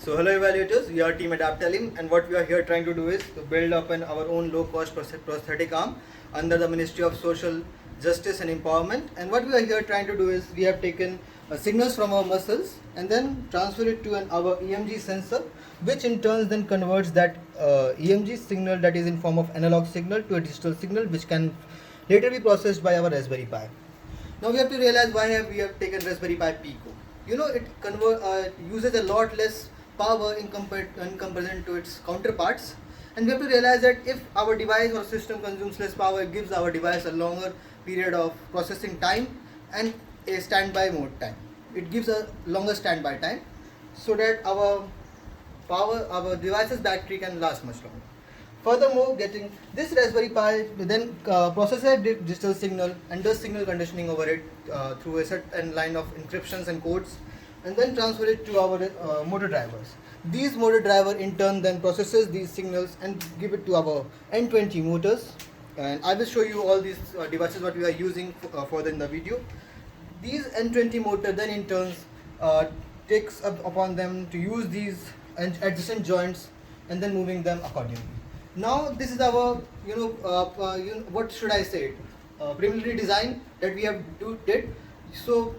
So hello evaluators, we are team Adaptalimb, and what we are here trying to do is to build up our own low-cost prosthetic arm under the Ministry of Social Justice and Empowerment. And what we are here trying to do is we have taken signals from our muscles and then transfer it to our EMG sensor, which in turn then converts that EMG signal that is in form of analog signal to a digital signal, which can later be processed by our Raspberry Pi. Now we have to realize why we have taken Raspberry Pi Pico. You know, it uses a lot less power in comparison to its counterparts, and we have to realize that if our device or system consumes less power, it gives our device a longer period of processing time and a standby mode time. It gives a longer standby time so that our device's battery can last much longer. Furthermore, getting this Raspberry Pi then processes a digital signal and does signal conditioning over it through a certain line of encryptions and codes, and then transfer it to our motor drivers. These motor driver in turn then processes these signals and give it to our N20 motors. And I will show you all these devices what we are using further in the video. These N20 motor then in turn takes up upon them to use these adjacent joints and then moving them accordingly. Now this is our what should I say preliminary design that we have did. So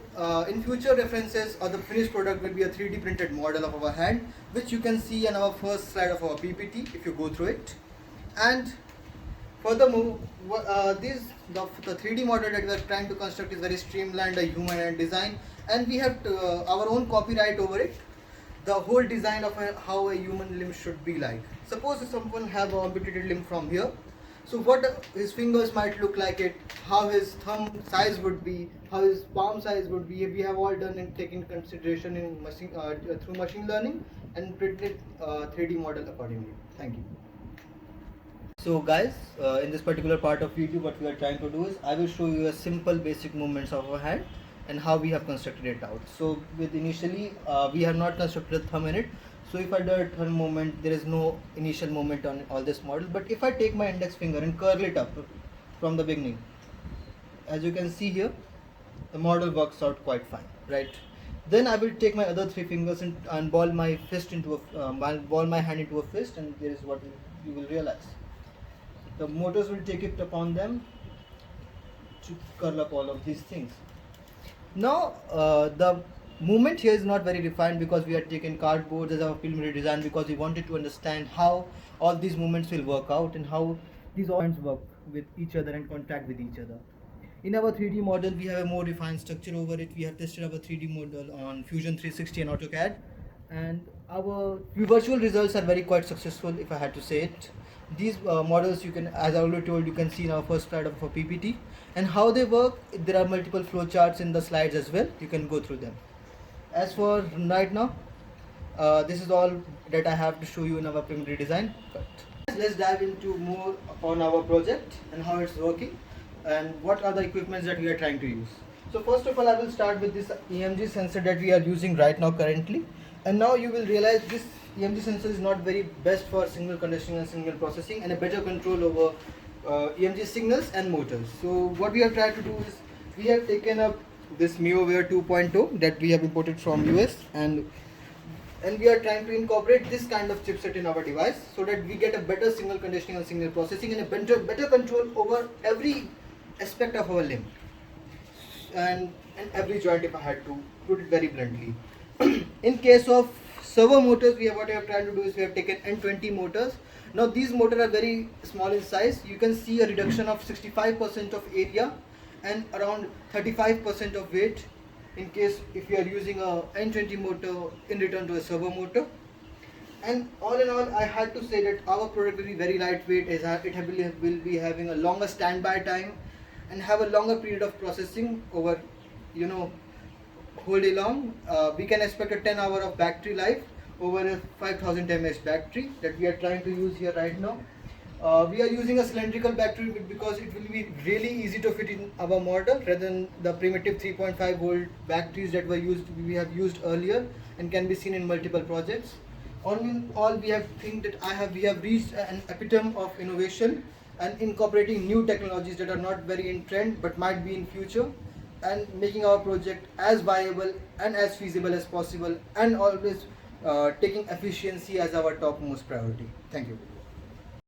in future references or the finished product will be a 3D printed model of our hand, which you can see on our first slide of our PPT if you go through it. And furthermore, the 3D model that we are trying to construct is very streamlined, a human hand design, and we have our own copyright over it. The whole design of how a human limb should be like. Suppose if someone have an amputated limb from here, so what his fingers might look like it, how his thumb size would be, how his palm size would be, we have all done and taken consideration in through machine learning and printed 3D model accordingly. Thank you. So guys, in this particular part of video, what we are trying to do is I will show you a simple basic movements of our hand and how we have constructed it out. So with initially we have not constructed a thumb in it. So if I do a thumb movement, there is no initial movement on all this model. But if I take my index finger and curl it up from the beginning, as you can see here, the model works out quite fine, right? Then I will take my other 3 fingers and ball my fist into ball my hand into a fist, and there is what you will realize. The motors will take it upon them to curl up all of these things. Now the movement here is not very refined because we had taken cardboard as our preliminary design, because we wanted to understand how all these movements will work out and how these points work with each other and contact with each other. In our 3D model, we have a more refined structure over it. We have tested our 3D model on Fusion 360 and AutoCAD, and our virtual results are very quite successful, if I had to say it. These models, you can, as I already told, you can see in our first slide of our PPT, and how they work. There are multiple flow charts in the slides as well. You can go through them. As for right now, this is all that I have to show you in our preliminary design. But let's dive into more upon our project and how it's working and what are the equipments that we are trying to use. So first of all, I will start with this EMG sensor that we are using right now currently. And now you will realize this EMG sensor is not very best for signal conditioning and signal processing, and a better control over EMG signals and motors. So what we have tried to do is we have taken up this MyoElectric 2.0 that we have imported from US, and we are trying to incorporate this kind of chipset in our device so that we get a better signal conditioning and signal processing and a better control over every aspect of our limb and every joint, if I had to put it very bluntly. In case of servo motors, what we have tried to do is we have taken N20 motors. Now these motors are very small in size. You can see a reduction of 65% of area and around 35% of weight in case if you are using a N20 motor in return to a servo motor. And all in all, I had to say that our product will be very lightweight, as it will be having a longer standby time and have a longer period of processing over, whole day long. We can expect a 10 hour of battery life over a 5000 mAh battery that we are trying to use here right now. We are using a cylindrical battery because it will be really easy to fit in our model rather than the primitive 3.5 volt batteries that we have used earlier and can be seen in multiple projects. All in all, we have reached an epitome of innovation and incorporating new technologies that are not very in trend but might be in future, and making our project as viable and as feasible as possible, and always taking efficiency as our topmost priority. Thank you.